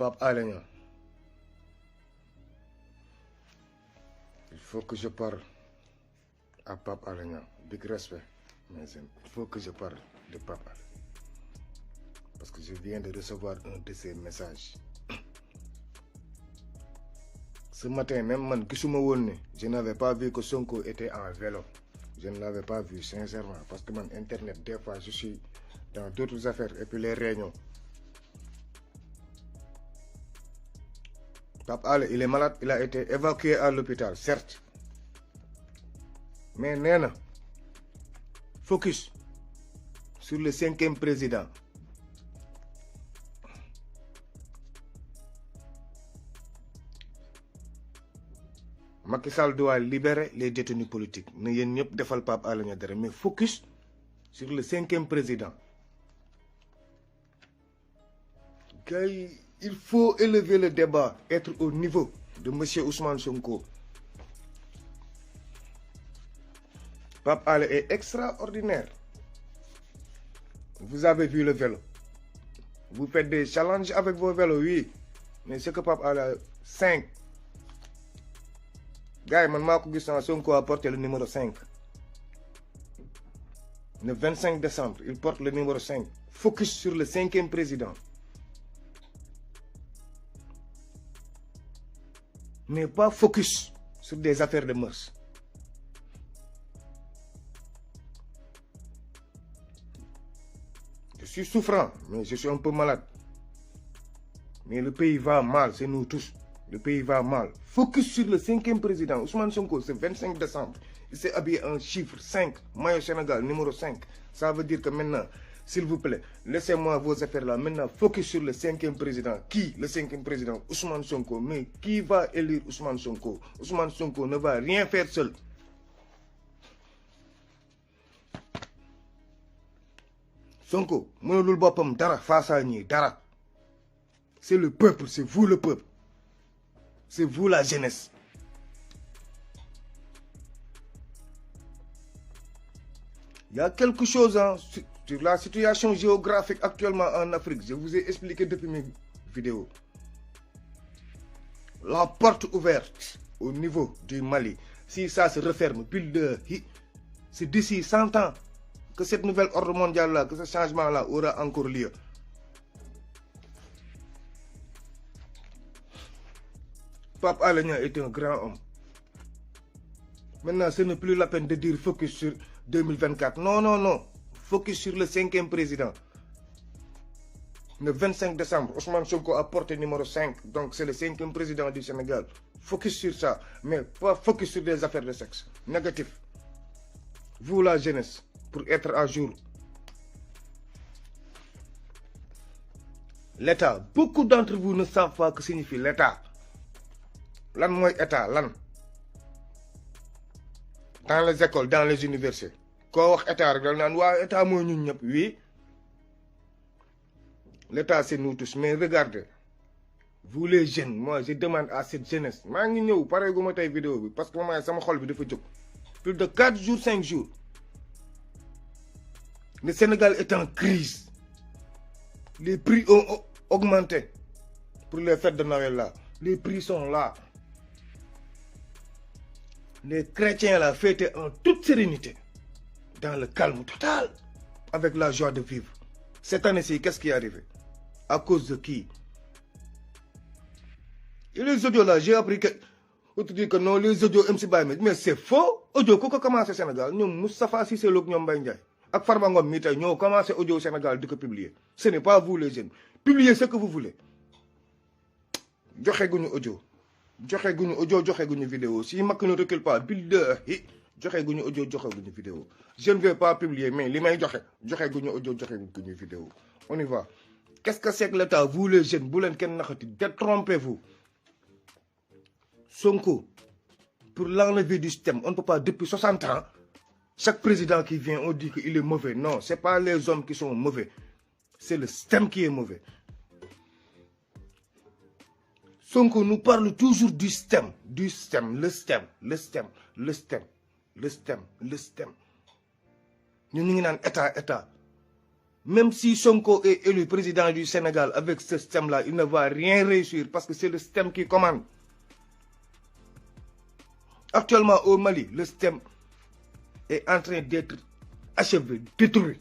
Pape Alé Niang, il faut que je parle à Pape Alé Niang. Big respect, mais il faut que je parle de Pape Alé. Parce que je viens de recevoir un de ses messages. Ce matin, même man, je n'avais pas vu que Sonko était en vélo. Je ne l'avais pas vu, sincèrement. Parce que mon internet, des fois, je suis dans d'autres affaires et puis les réunions. Pape Alé, il est malade, il a été évacué à l'hôpital, certes. Mais Néna, focus sur le 5e président. Macky Sall doit libérer les détenus politiques. Ne yen ñep defal Pape Alé Niang dara, mais focus sur le 5e président. Il faut élever le débat, être au niveau de M. Ousmane Sonko. Pape Alé est extraordinaire. Vous avez vu le vélo. Vous faites des challenges avec vos vélos, oui. Mais c'est que Pape Alé a 5. Gars, Sonko a porté le numéro 5. Le 25 décembre, il porte le numéro 5. Focus sur le 5e président. Mais pas focus sur des affaires de mœurs. Je suis souffrant, mais je suis un peu malade. Mais le pays va mal, c'est nous tous. Le pays va mal. Focus sur le 5e président. Ousmane Sonko, c'est 25 décembre. Il s'est habillé en chiffre 5. Maillot Sénégal, numéro 5. Ça veut dire que maintenant, s'il vous plaît, laissez-moi vos affaires là. Maintenant, focus sur le 5e président. Qui, le 5e président? Ousmane Sonko. Mais qui va élire Ousmane Sonko? Ousmane Sonko ne va rien faire seul. Sonko, mënulul bopam dara face à ñi dara. C'est le peuple, c'est vous le peuple. C'est vous la jeunesse. Il y a quelque chose sur la situation géographique actuellement en Afrique. Je vous ai expliqué depuis mes vidéos. La porte ouverte au niveau du Mali, si ça se referme, c'est d'ici 100 ans que cette nouvelle ordre mondiale-là, que ce changement-là aura encore lieu. Pape Alé Niang est un grand homme. Maintenant, ce n'est plus la peine de dire focus sur 2024. Non, non, non. Focus sur le 5e président. Le 25 décembre, Ousmane Sonko a porté numéro 5. Donc, c'est le 5e président du Sénégal. Focus sur ça. Mais pas focus sur des affaires de sexe. Négatif. Vous, la jeunesse, pour être à jour. L'État. Beaucoup d'entre vous ne savent pas ce que signifie l'État. Lan moy état lan dans les écoles, dans les universités. Ko wax état rek dal nan wa état moy ñun ñep. Oui, l'état c'est nous tous, mais regardez, vous les jeunes, moi je demande à cette jeunesse, ma ngi ñew paré guma tay vidéo bi parce que ma sama xol bi dafa jog. Plus de 4 jours 5 jours. Le Sénégal est en crise. Les prix ont augmenté pour les fêtes de Noël là. Les prix sont là. Les chrétiens la fêtaient en toute sérénité, dans le calme total, avec la joie de vivre. Cette année-ci, qu'est-ce qui est arrivé? À cause de qui? Et les audios là, j'ai appris que... On te dit que non, les audios MC Baye, mais c'est faux. Audio, quand on commence au Sénégal, nous, Moustapha Cissé Lo, nous, Mbaye Ndiaye, ak Farba Ngom, nous avons commencé audio au Sénégal de publier. Ce n'est pas vous les jeunes. Publiez ce que vous voulez. Joxe guñu audio. Joxe guñu audio, joxe guñu vidéo. Si Macky ne recule pas, billahi, joxe guñu audio, joxe guñu vidéo. Je ne vais pas publier, mais les mains joxe guñu audio, joxe guñu vidéo. On y va. Qu'est-ce que c'est que l'État? Vous les jeunes, vous les ken naxati, détrompez-vous. Sonko, pour l'enlever du système, on ne peut pas, depuis 60 ans, chaque président qui vient, on dit qu'il est mauvais. Non, ce n'est pas les hommes qui sont mauvais. C'est le système qui est mauvais. Sonko nous parle toujours du système, le système. Nous sommes état. Même si Sonko est élu président du Sénégal avec ce système-là, il ne va rien réussir parce que c'est le système qui commande. Actuellement au Mali, le système est en train d'être achevé, détruit.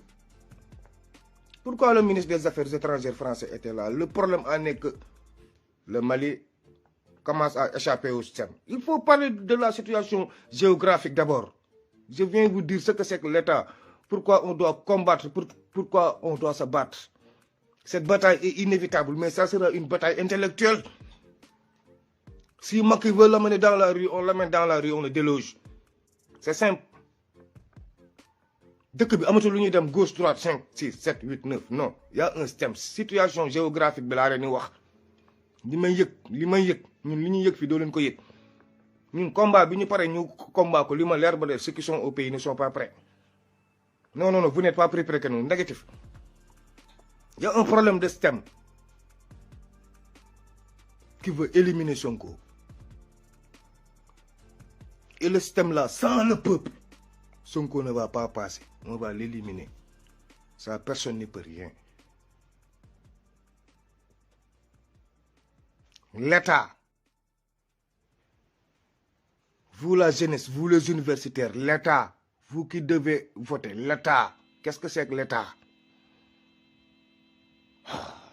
Pourquoi le ministre des Affaires étrangères français était là? Le problème en est que le Mali commence à échapper au système. Il faut parler de la situation géographique d'abord. Je viens vous dire ce que c'est que l'État. Pourquoi on doit combattre, pourquoi on doit se battre. Cette bataille est inévitable, mais ça sera une bataille intellectuelle. Si Macky veut l'amener dans la rue, on l'amène dans la rue, on le déloge. C'est simple. Dès que nous dem gauche, droite, 5, 6, 7, 8, 9, non. Il y a un système. Situation géographique de la wax. Li may yek, ñun li ñuy yek fi do leen ko yek. Ñun combat bi ñu paré ñu combat ko li ma leer ba leer ceux qui sont au pays ne sont pas prêts. Non, non, non, vous n'êtes pas prêts que nous. Négatif. Il y a un problème de système qui veut éliminer Sonko. Et le système là, sans le peuple, Sonko ne va pas passer. On va l'éliminer. Ça, personne ne peut rien. L'État, vous la jeunesse, vous les universitaires, l'État, vous qui devez voter, l'État, qu'est-ce que c'est que l'État?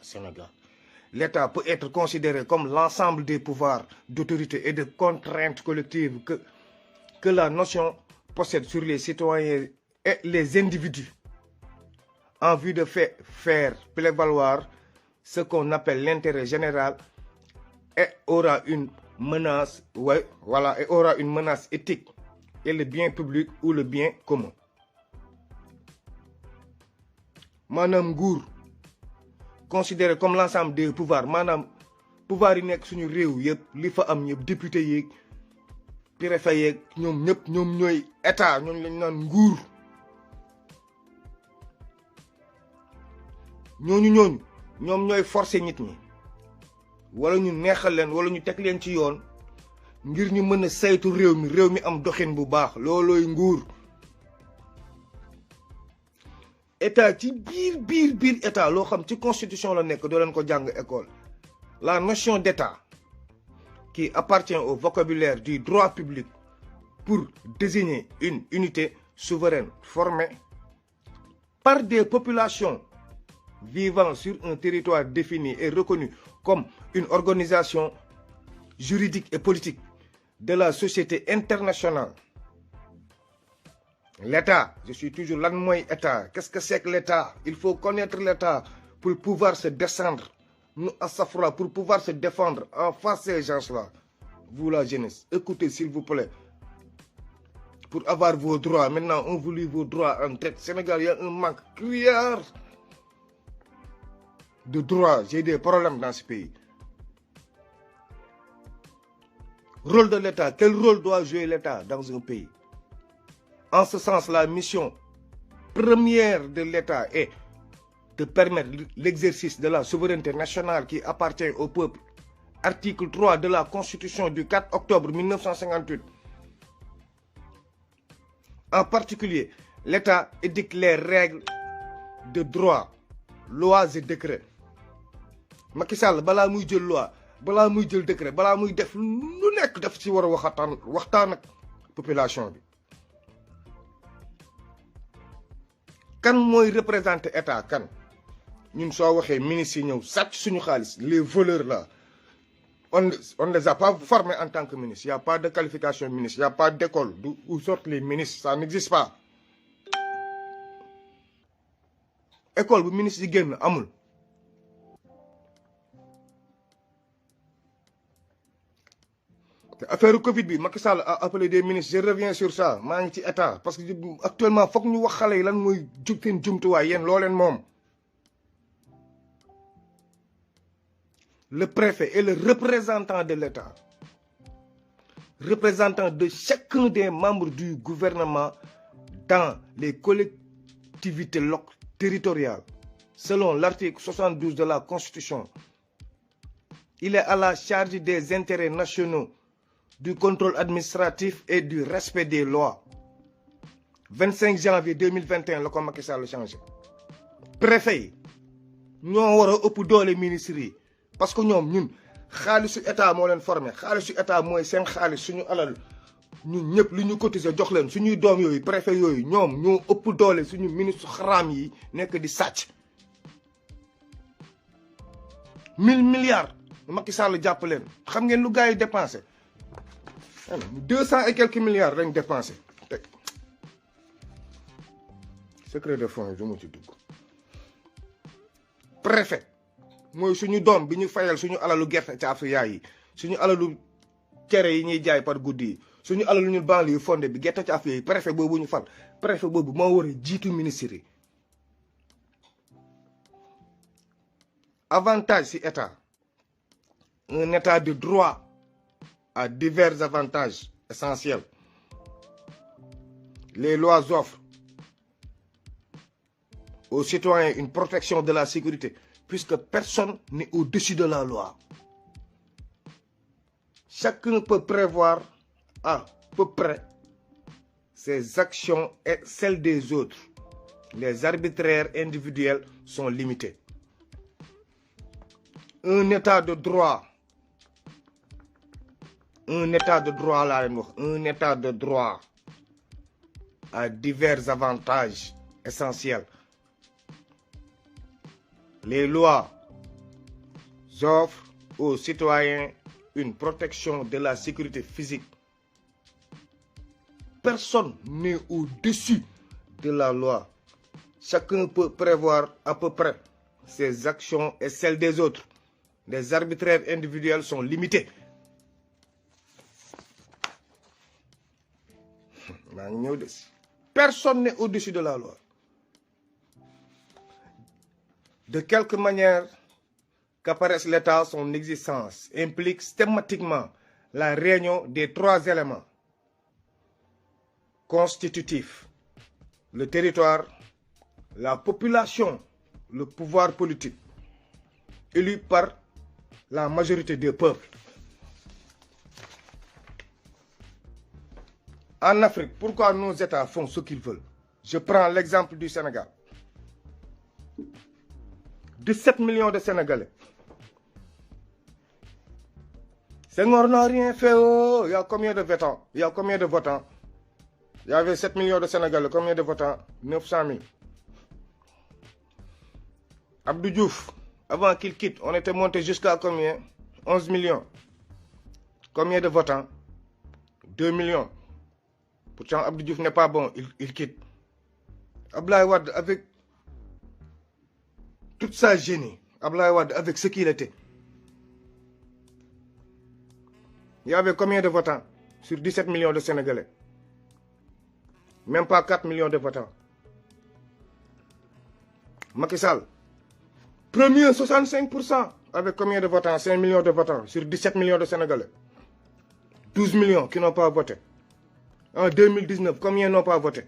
Sénégal. L'État peut être considéré comme l'ensemble des pouvoirs d'autorité et de contraintes collectives que la nation possède sur les citoyens et les individus en vue de faire prévaloir ce qu'on appelle l'intérêt général et aura une menace, ouais, voilà, et aura une menace éthique et le bien public ou le bien commun. Madame Gour, considéré comme l'ensemble des pouvoirs, Madame pouvoir yi nek suñu réew yépp li fa am ñëpp député yeeg préfet yeeg ñoom ñëpp ñoom ñooy état ñoom lañ naan nguur ñooñu ñoom ñooy forcer nit ñi wala ñu neexal leen wala ñu teg leen ci yoon ngir ñu mën a saytu réew mi am doxin bu baax loolooy nguur état ci biir état loo xam ci constitution la nekk doo leen ko jàng école la notion d'état qui appartient au vocabulaire du droit public pour désigner une unité souveraine formée par des populations vivant sur un territoire défini et reconnu comme une organisation juridique et politique de la société internationale. L'État, je suis toujours là, moi, État. Qu'est-ce que c'est que l'État? Il faut connaître l'État pour pouvoir se descendre, nous, à Safra, pour pouvoir se défendre en face de ces gens-là. Vous, la jeunesse, écoutez, s'il vous plaît. Pour avoir vos droits, maintenant, on vous lit vos droits en tête. Sénégal, il y a un manque criard de droits. J'ai des problèmes dans ce pays. Rôle de l'État. Quel rôle doit jouer l'État dans un pays? En ce sens, la mission première de l'État est de permettre l'exercice de la souveraineté nationale qui appartient au peuple. Article 3 de la Constitution du 4 octobre 1958. En particulier, l'État édicte les règles de droit, lois et décrets. Macky Sall balaa muy jël loi balaa muy jël décret balaa muy def lu nekk daf ci war a waxtaan ak population bi. Kan mooy représenter état kan ñun soo waxee ministres yi ñëw sàcc suñu xaalis les voleurs là on ne les a pas formés en tant que ministre. Il n'y a pas de qualification ministre, il n'y a pas d'école où sortent les ministres, ça n'existe pas. École bu ministre yi génn amul. Affaire Covid bi Macky Sall a appelé des ministres, je reviens sur ça maa ngi ci état parce que actuellement foog ñu wax xale yi lan mooy jug seen jumtuwaay yéen loo leen moom. Le préfet est le représentant de l'État, représentant de chacun des membres du gouvernement dans les collectivités territoriales, selon l'article 72 de la Constitution. Il est à la charge des intérêts nationaux, du contrôle administratif et du respect des lois. 25 janvier 2021, le Macky Sall a changé. préfet yi ñoo war a ëpp doole ministres yi parce que ñoom ñun xaalisu état moo leen formé xaalisu état mooy seen xaalis suñu alal ñun ñëpp li ñu cotiser jox leen suñuy doom yooyu préfet yooyu ñoom ñoo ëpp doole suñu ministre xaraam yi nekk di sàcc 1000 milliards Macky Sall jàpp leen xam ngeen lu gars yi dépensé 200 et quelques milliards lañ dépensé teg secret de fonds yi du mu ci dugg préfet mooy suñu doom bi ñu fayal suñu alalu gerte caafu yaay yi suñu alalu cere yi ñuy jaay par guddi yi suñu alalu ñu banlieue fondé bi gerte caafu yaay préfet boobu ñu fal préfet boobu moo war a jiitu ministre yi avantage ci état un état de droit a divers avantages essentiels les lois offrent aux citoyens une protection de la sécurité puisque personne n'est au-dessus de la loi. Chacun peut prévoir à peu près ses actions et celles des autres. Les arbitraires individuels sont limités. Un état de droit a divers avantages essentiels. Les lois offrent aux citoyens une protection de la sécurité physique. Personne n'est au-dessus de la loi. Chacun peut prévoir à peu près ses actions et celles des autres. Les arbitraires individuels sont limités. Personne n'est au-dessus de la loi. De quelque manière qu'apparaisse l'État, son existence implique systématiquement la réunion des trois éléments constitutifs: le territoire, la population, le pouvoir politique, élu par la majorité des peuples. En Afrique, pourquoi nos États font ce qu'ils veulent? Je prends l'exemple du Sénégal. 17 millions de Sénégalais. Senghor n'a rien fait. Oh. Il y a combien de votants? Il y a combien de votants? Il y avait 7 millions de Sénégalais. Combien de votants? 900 000. Abdou Diouf, avant qu'il quitte, on était monté jusqu'à combien? 11 millions. Combien de votants? 2 millions. Pourtant, Abdou Diouf n'est pas bon. Il quitte. Abdoulaye Wade, avec toute sa génie, Abdoulaye Wade, avec ce qu'il était, il y avait combien de votants sur 17 millions de Sénégalais? Même pas 4 millions de votants. Macky Sall, premier 65%, avec combien de votants? 5 millions de votants sur 17 millions de Sénégalais. 12 millions qui n'ont pas voté. En 2019, combien n'ont pas voté?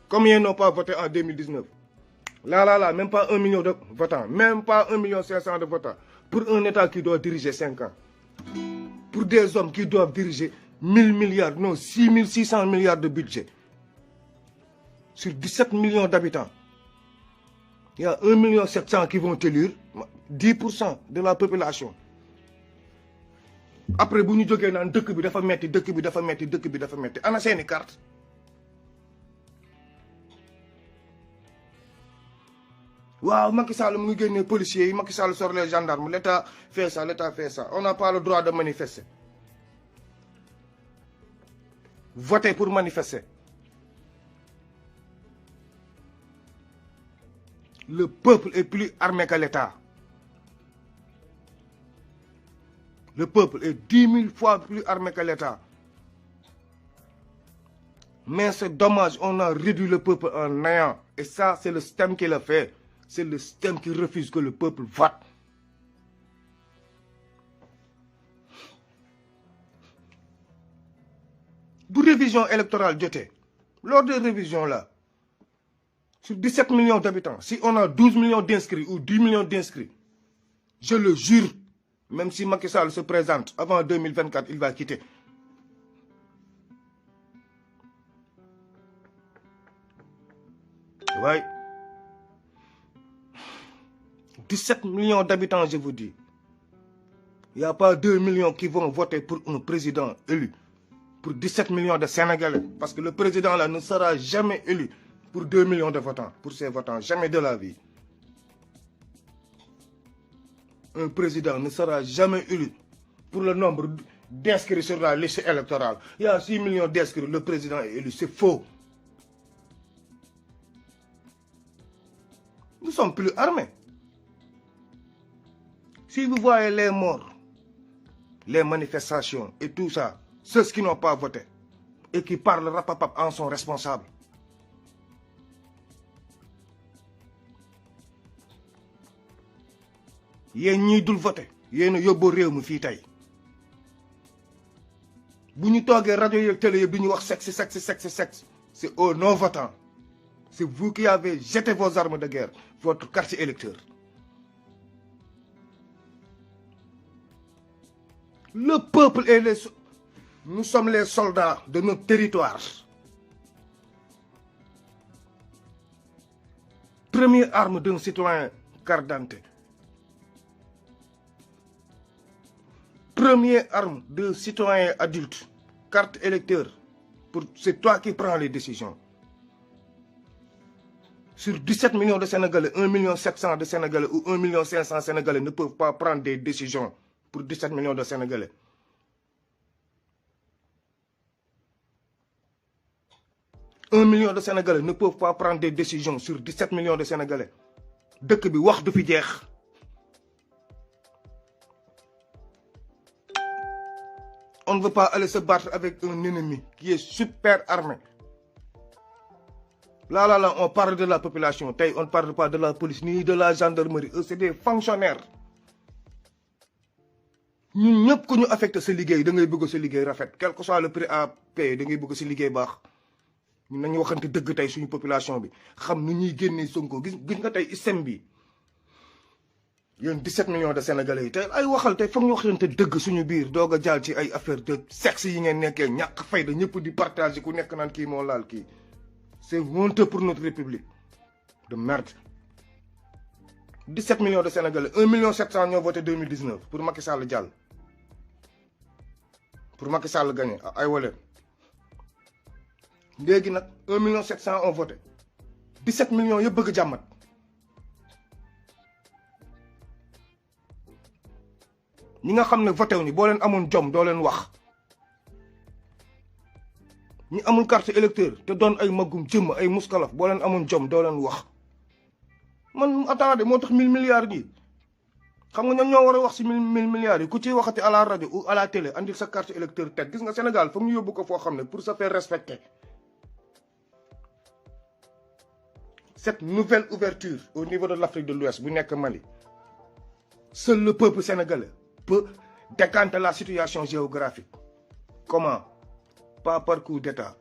Combien n'ont pas voté en 2019? Là, même pas 1 million de votants. Même pas 1,5 million de votants. Pour un État qui doit diriger 5 ans. Pour des hommes qui doivent diriger 1000 milliards, non, 6600 milliards de budget. Sur 17 millions d'habitants. Il y a 1,7 million qui vont élire 10% de la population. Après, si nous avons un dëkk bi dafa metti. Ana seeni carte. Wow, Macky Sall mu ngi génne policiers yi, Macky Sall sort les gendarmes, l'État fait ça, l'État fait ça. On n'a pas le droit de manifester. Voter pour manifester. Le peuple est plus armé que l'État. Le peuple est 10 000 fois plus armé que l'État. Mais c'est dommage, on a réduit le peuple en néant. Et ça, c'est le système qui l'a fait. C'est le système qui refuse que le peuple vote. Pour révision électorale, lors de révision là, sur 17 millions d'habitants, si on a 12 millions d'inscrits ou 10 millions d'inscrits, je le jure, même si Macky Sall se présente avant 2024, il va quitter. Oui. 17 millions d'habitants, je vous dis. Il n'y a pas 2 millions qui vont voter pour un président élu. Pour 17 millions de Sénégalais. Parce que le président là ne sera jamais élu pour 2 millions de votants. Pour ses votants, jamais de la vie. Un président ne sera jamais élu pour le nombre d'inscrits sur la liste électorale. Il y a 6 millions d'inscrits, le président est élu. C'est faux. Nous sommes plus armés. Si vous voyez les morts, les manifestations et tout ça, ceux qui n'ont pas voté et qui parlent rapapap en sont responsables. Yéen ñi dul voté yéen a yóbbu réew mi fii tey bu ñu toogee rajo yeeg télé yëpp di ñu wax sexe c'est aux non-votants. C'est vous qui avez jeté vos armes de guerre, votre quartier électeur. Le peuple et les... Nous sommes les soldats de notre territoire. Première arme d'un citoyen carte d'identité. Première arme d'un citoyen adulte, carte électeur. C'est toi qui prends les décisions. Sur 17 millions de Sénégalais, 1,7 million de Sénégalais ou 1,5 million de Sénégalais ne peuvent pas prendre des décisions pour 17 millions de Sénégalais. Un million de Sénégalais ne peuvent pas prendre des décisions sur 17 millions de Sénégalais. Dëkk bi wax du fi jeex. On ne veut pas aller se battre avec un ennemi qui est super armé. Là, on parle de la population. On ne parle pas de la police ni de la gendarmerie. Eux, c'est des fonctionnaires. Nous ñëpp ku ñu affecté sa liggéey da ngay bëgg sa liggéey rafet. Quel que soit le prix à payer da ngay bëgg sa liggéey baax. Ñun nañu waxante dëgg tey suñu population bi. Xam nu ñuy génnee Sonko. Gis nga tey ISEM bi. Yéen 17 millions de Sénégalais yi tey ay waxal tey foog ñu waxante dëgg suñu biir doog a jaal ci ay affaire de sexe yi ngeen nekkee ñàkk fayda ñëpp di partager ku nekk naan kii moo laal kii. C'est honteux pour notre République. De merde. 17 millions de Sénégalais. 1,7 million ont voté 2019 pour Macky Sall Dial. Pour Macky Sall gagner. Aïe walé. Légui nak 1,7 million ont voté. 17 millions yëpp bëgg jàmmat. Ñi nga xam ne voté wu ñu boo leen amoon jom doo leen wax. Ñi amul carte électeur te doon ay magum jëm ay muskalaf boo leen amoon jom doo leen wax. Man attendez moo tax 1000 milliards yi xam nga ñoom ñoo war a wax si 1000 milliards yi ku ciy waxati à la radio ou à la télé andil sa carte électeur teg gis nga Sénégal foog ñu yóbbu ko foo xam ne pour se faire respecter. Cette nouvelle ouverture au niveau de l'Afrique de l'Ouest bu nekk Mali, seul le peuple sénégalais peut décanter la situation géographique. Comment? Pas par coup d'État.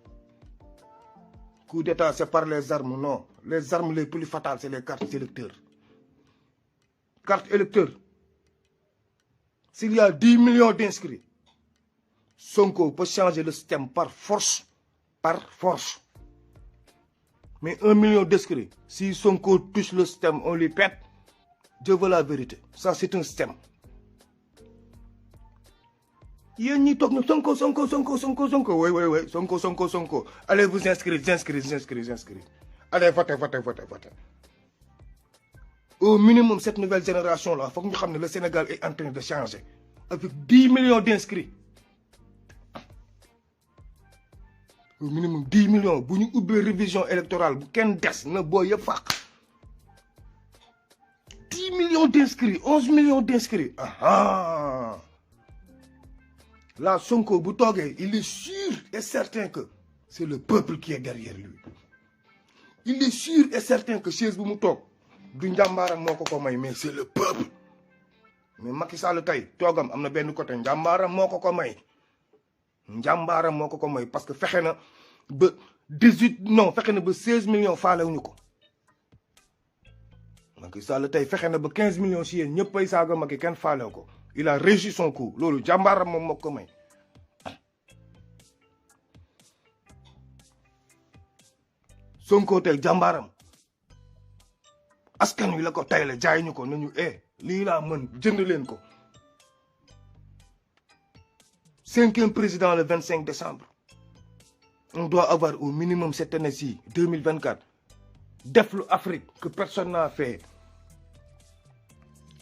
Coup d'État, c'est par les armes, non. Les armes les plus fatales, c'est les cartes électeurs. Carte électeur. S'il y a 10 millions d'inscrits, Sonko peut changer le système par force. Par force. Mais 1 million d'inscrits, si Sonko touche le système, on lui pète. Dieu veut la vérité. Ça, c'est un système. Yéen ñi toog na Sonko. Oui. Sonko. Allez vous inscrire. Allez, votez. Au minimum, cette nouvelle génération-là, il faut que nous sachions que le Sénégal est en train de changer. Avec 10 millions d'inscrits. Au minimum 10 millions. Si nous avons une révision électorale, nous avons 10 millions d'inscrits, 11 millions d'inscrits. Ah! Là, Sonko Boutogé, il est sûr et certain que c'est le peuple qui est derrière lui. Il est sûr et certain que chez Boumoutok, mais c'est le peuple. Mais Macky Sall tay togam amna benn côté njambaram moko may. Njambaram moko may parce que fexé na ba 18 non fexé na ba 16 millions faalé wuñu ko. Macky Sall tay fexé na ba 15 millions ci yeen ñeppay saga Macky ken faalé ko. Il a réussi son coup. Lolu jambaram mom moko may. Sonko tay jambaram askan wi la ko tay la jaay ñu ko nañu lii laa mën jënd leen ko 5e président le 25 décembre on doit avoir au minimum cette année-ci 2024 def lu Afrique que personne n'a fait.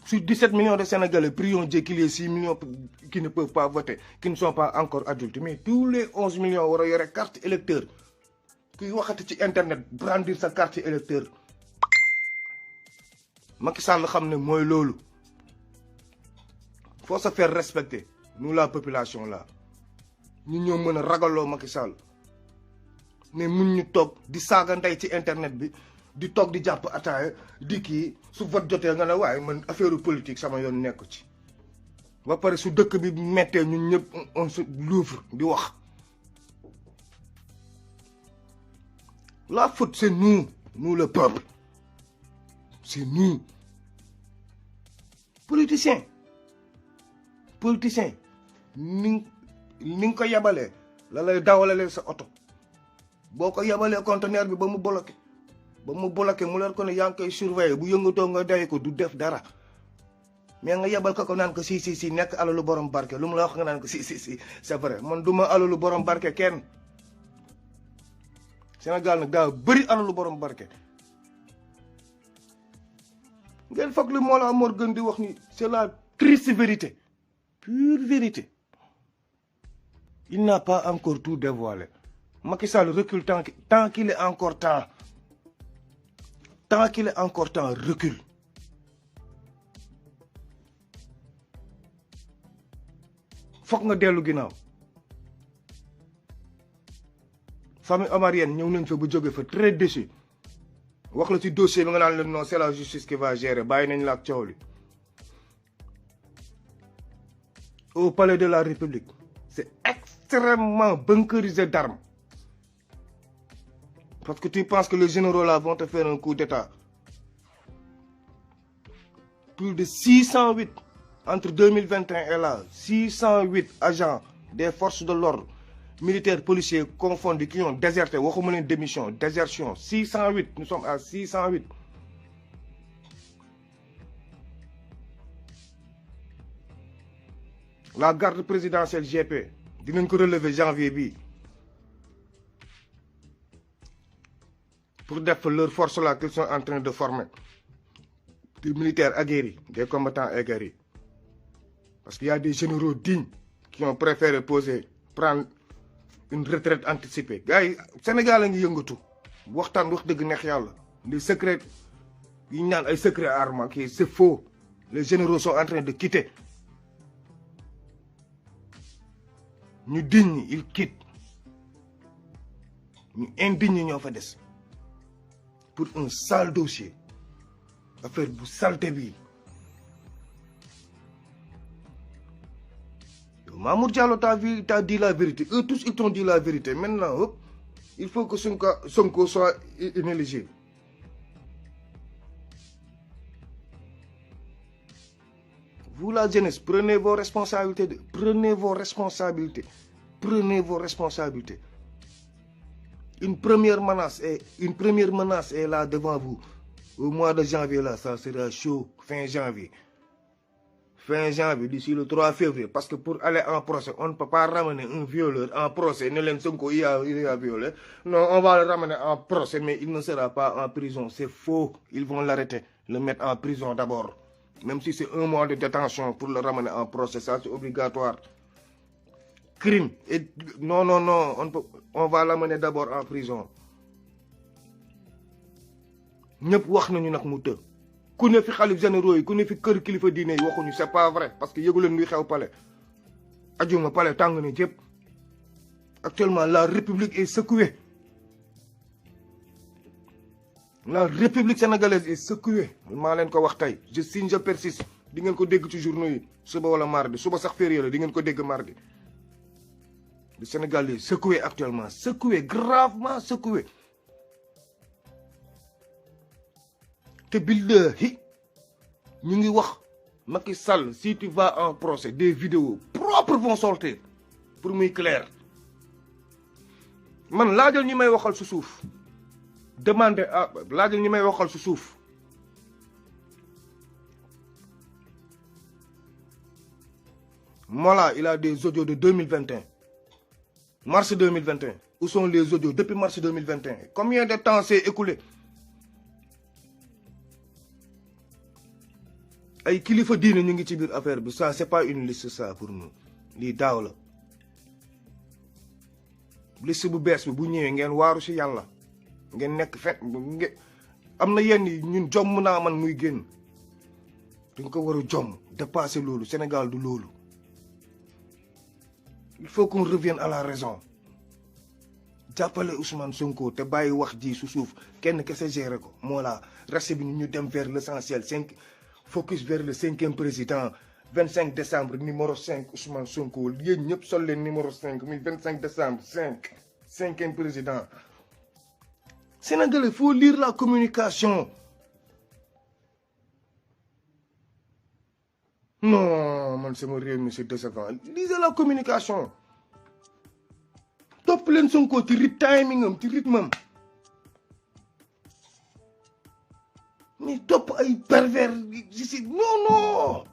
Sur 17 millions de Sénégalais, prions Dieu qu'il y ait 6 millions qui ne peuvent pas voter, qui ne sont pas encore adultes. Mais tous les 11 millions auront une carte électeur. Qui waxati ci internet brandir sa carte électeur. Macky Sall xamne moy lolu. Faut se faire respecter, nous la population là. Ñu ñoo mëna ragalo Macky Sall. Mais mun ñu tok di saga nday ci internet bi. Di tok di japp ataaya di ki su vote jotee nga ne waaye man affaire politique sama yoon nekk ci ba pare su dëkk bi mettee ñun ñëpp on se l'ouvre di wax la faute c'est nous le peuple c'est nous politiciens ni nga ko yabalee la lay dawalalee sa oto boo ko yabalee conteneur bi ba mu bloqué mu leer ko ne yaa ngi koy surveiller bu yëngatoo nga day ko du def dara mais nga yebal ko naan ko si nekk alalu borom barke lu mu la wax nga naan ko si c'est vrai man duma alalu borom barke kenn Sénégal nag daa bëri alalu borom barke ngeen foog li Mollah Morgun di wax ni c'est la triste vérité pure vérité il n'a pas encore tout dévoilé Macky Sall recule tant qu'il est encore temps recule. Fokk nga dellu ginnaaw famille omarienne ñëw nañ fa bu jóge fa très déçu wax la ci dossier bi nga naan leen non c'est la justice qui va gérer bàyyi nañ la ak coow li au palais de la République c'est extrêmement bunkerisé d'armes. Parce que tu penses que les généraux là vont te faire un coup d'état. Plus de 608 entre 2021 et là, 608 agents des forces de l'ordre, militaires, policiers confondus qui ont déserté, désertion, 608, nous sommes à 608. La garde présidentielle GP, dinañ ko relever janvier bi. Pour faire leurs forces là qu'ils sont en train de former. Des militaires aguerris, des combattants aguerris. Parce qu'il y a des généraux dignes qui ont préféré prendre une retraite anticipée. Gars, Sénégal ngi yëngatu. Waxtaan wax deug neex yalla. Les secrets, ils n'ont pas secrets armes, c'est faux. Les généraux sont en train de quitter. Nous dignes, ils quittent. Nous indignes, nous faisons des. Pour un sale dossier. Affaire bu saleté bi. Mamour Diallo t'a dit la vérité. Eux tous ils t'ont dit la vérité. Maintenant, hop, il faut que Sonko soit inéligible. Vous la jeunesse, prenez vos responsabilités. Prenez vos responsabilités. Prenez vos responsabilités. Une première menace est là devant vous. Au mois de janvier, là, ça sera chaud. Fin janvier. Fin janvier, d'ici le 3 février. Parce que pour aller en procès, on ne peut pas ramener un violeur en procès. Il a violé. Non, on va le ramener en procès, mais il ne sera pas en prison. C'est faux. Ils vont l'arrêter. Le mettre en prison d'abord. Même si c'est 1 mois de détention pour le ramener en procès, ça c'est obligatoire. Crime. Et non, on va l'amener d'abord en prison. Ñëpp wax nañu nak mu të. Ku ne fi xalif généraux yi, ku ne fi kër kilifa diine yi waxuñu, c'est pas vrai parce que yëgu leen luy xew palais. Ajuma palais tàng na jëpp. Actuellement, la République est secouée. La République sénégalaise est secouée. maa leen ko wax tey. Je signe, je persiste. Di ngeen ko dégg ci journaux yi suba wala mardi. Suba sax férié la di ngeen ko dégg mardi. Le Sénégal est secoué actuellement. Secoué, gravement secoué. Te billahi, ñu ngi wax Macky Sall, si tu vas en procès, des vidéos propres vont sortir pour muy clair. Man laajal ñi may waxal su suuf. Demandez à laajal ñi may waxal su suuf. Mollah, il a des audios de 2021. Mars 2021. Où sont les audios depuis mars 2021? Combien de temps s'est écoulé? Ay kilifa diine ñu ngi ci biir affaire bi, ça c'est pas une liste ça pour nous. Lii daaw la. Liste bu bees bi bu ñëwee ngeen waaru ci yàlla. Ngeen nekk fet am na yenn yi ñun jomm naa man muy génn. Dañ ko war a jomm dépasser loolu. Sénégal du loolu. Il faut qu'on revienne à la raison. jàppale Ousmane Sonko te bàyyi wax ji su suuf kenn kese géré ko moo la reste bi ñu dem vers l'essentiel focus vers le 5e président 25 décembre numéro 5 Ousmane Sonko yéen ñëpp sol leen numéro 5 muy 25 décembre 5e président. Sénégalais, il faut lire la communication. Non, man, c'est mon réel, monsieur décevant. Lisez la communication. Top leen Sonko ci timing am ci rythme am. Mais top ay pervers ici. Non.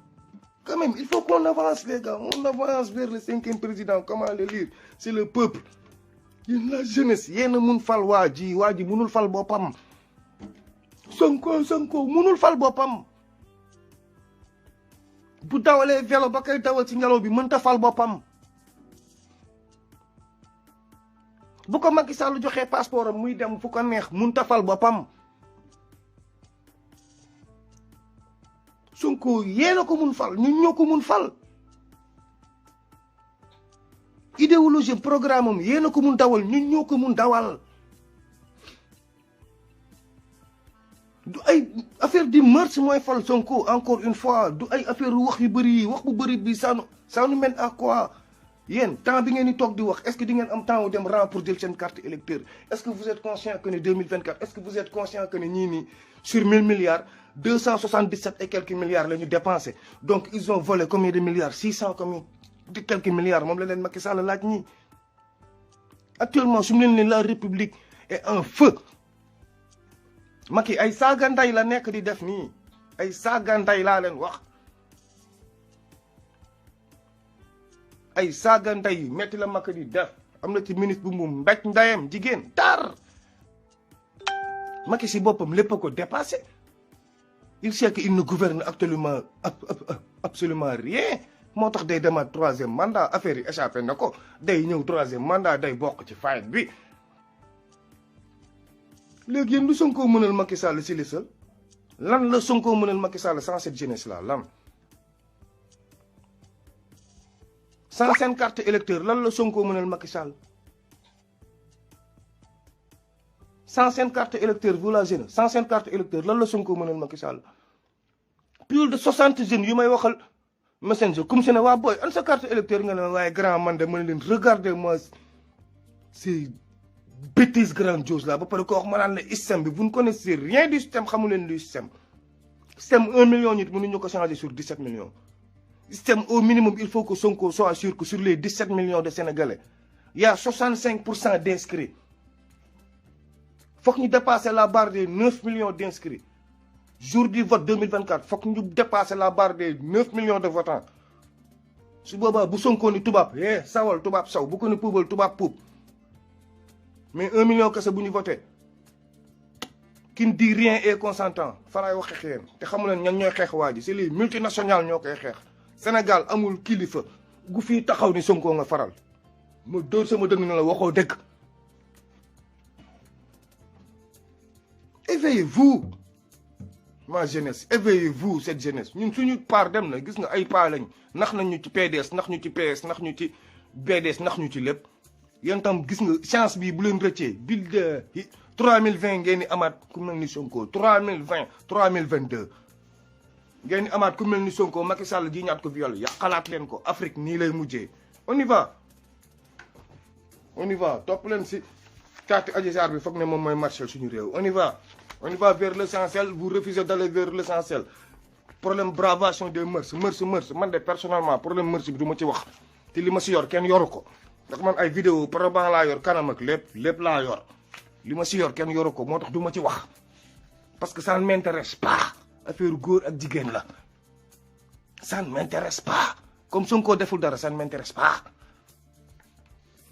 Quand même, il faut qu'on avance, les gars. On avance vers le 5e président. Comment le lire? C'est le peuple. Yéen la jeunesse, yéen a mun fal waa ji munul fal boppam. Sonko munul fal boppam. Bu dawalee vélo ba koy dawal ci ngelaw bi mënta fal boppam. Bu ko Macky Sall joxee passeport am muy dem fu ko neex mënta fal boppam. Sonko yéen a ko mun fal ñun ñoo ko mun fal. Idéologie programme am yéen a ko mun dawal ñun ñoo ko mun dawal. Du ay affaire di mars mooy fal Sonko encore une fois du ay affaire wax yu bëri yi wax bu bëri bi ça nous mène à quoi? Yéen temps bi ngeen di toog di wax est-ce que di ngeen am temps wu dem rang pour jël seen carte électeur? Est-ce que vous êtes conscient que ne 2024 est-ce que vous êtes conscient que ne ñii nii sur 1000 milliards 277 et quelques milliards la ñu dépensé. Donc ils ont volé combien de milliards? 600 combien de quelques milliards moom la leen Macky Sall laaj ñii. Actuellement su mu leen ne la République est en feu. Macky ay saaga nday la nekk di def nii ay saaga nday laa leen wax. ay saaga nday yu metti la Macky di def am na ci ministre bu mu mbéj ndayam jigéen tar. Macky si boppam lépp a ko dépassé. Il sait qu'il ne gouverne absolument rien. moo tax day demaat 3e mandat affaire yi échappé na ko day ñëw 3e mandat day bokk ci fight bi. léegi yéen lu Sonko mënal Macky Sall si lisal lan la Sonko mënal Macky Sall sans cette jeunesse là lan. sans seen carte électeur lan la Sonko mënal Macky Sall. sans seen carte électeur vous la jeune sans seen carte électeur lan la Sonko mënal Macky Sall. plus de 60 jeunes yu may waxal messenger comme si ne waa booy an sa carte électeur nga ne waaye grand man de mën leen regardez moi c'est bêtise grandiose là ba pare ko wax ma naan la système bi vous ne connaissez rien du système xamu leen du système. Système 1 million nit mënuñu ko changer sur 17 millions. Système au minimum il faut que Sonko soit sûr que sur les 17 millions de Sénégalais il y a 65% d'inscrits. Faut que ñu dépasser la barre des 9 millions d'inscrits. Jour du vote 2024 faut que ñu dépasser la barre des 9 millions de votants. su boobaa bu Sonko ni tubaab sawal tubaab saw bu ko ni puubal tubaab puub. mais 1 million kese bu ñu voté qui ne dit rien et consentant faraay wax xeex yéen te xamu leen ñan ñooy xeex waa ji c'est les multinationales ñoo koy xeex. Sénégal amul kilifa gu fii taxaw ni Sonko nga faral ma dóor sama dëgg na la waxoo dëgg. Éveillez-vous ma jeunesse éveillez-vous cette jeunesse ñun suñu part dem na gis nga ay paa lañ nax nañ ñu ci PDS nax ñu ci PS nax ñu ci BDS nax ñu ci lépp. yéen tam gis nga chance bi bu leen rëccee bil de 3020 ngeen di amaat ku mel ni Sonko 3020 3022 ngeen di amaat ku mel ni Sonko Macky Sall ji ñaat ko viol yàqalaat leen ko Afrique nii lay mujjee. On y va topp leen si carte Adji Sarr bi foog ne moom mooy marché suñu réew on y va vers l'essentiel vous refusez d'aller vers l'essentiel. problème bravation des mœurs man de personnellement problème mœurs bi du ma ci wax te li ma si yor kenn yoru ko. ndax man ay vidéo probablement laa yor kanam ak lépp laa yor li ma si yor kenn yoru ko moo tax du ma ci wax parce que ça ne m'intéresse pas affaire góor ak jigéen la ça ne m'intéresse pas comme Sonko deful dara ça ne m'intéresse pas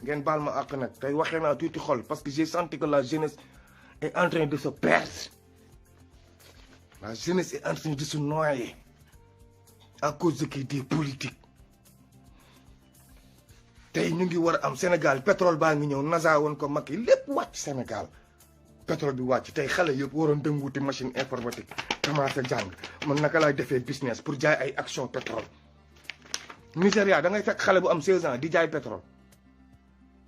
ngeen baal ma àq nag tey waxee naa tuuti xol parce que j'ai senti que la jeunesse est en train de se perdre la jeunesse est en train de se noyer à cause de des politiques tey ñu ngi war a am Sénégal pétrole baa ngi ñëw NASA woon ko Macky lépp wàcc Sénégal pétrole bi wàcc tey xale yëpp waroon dem wuti machine informatique commencé jàng man naka laay defee business pour jaay ay action pétrole Nigéria da ngay fekk xale bu am 16 ans di jaay pétrole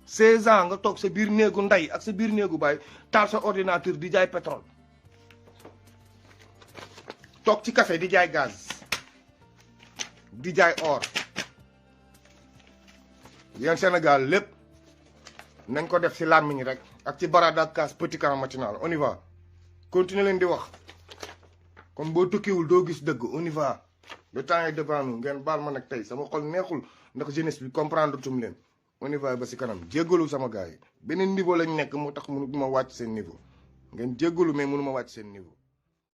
16 ans nga toog sa biir néegu ndey ak sa biir néegu baay taal sa ordinateur di jaay pétrole toog ci café di jaay gaz di jaay or yéen Sénégal lépp nañ ko def ci làmmiñ rek ak ci barada ak kaas petit camp matinal on y va continuer leen di wax comme boo tukkiwul doo gis dëgg on y va le temps est devant nous ngeen baal ma nag tey sama xol neexul ndax jeunesse bi comprendre tum leen on y va ba ci kanam jéggalu sama gars yi beneen niveau lañ nekk moo tax mënu ma wàcc seen niveau ngeen jéggalu mais mënu ma wàcc seen niveau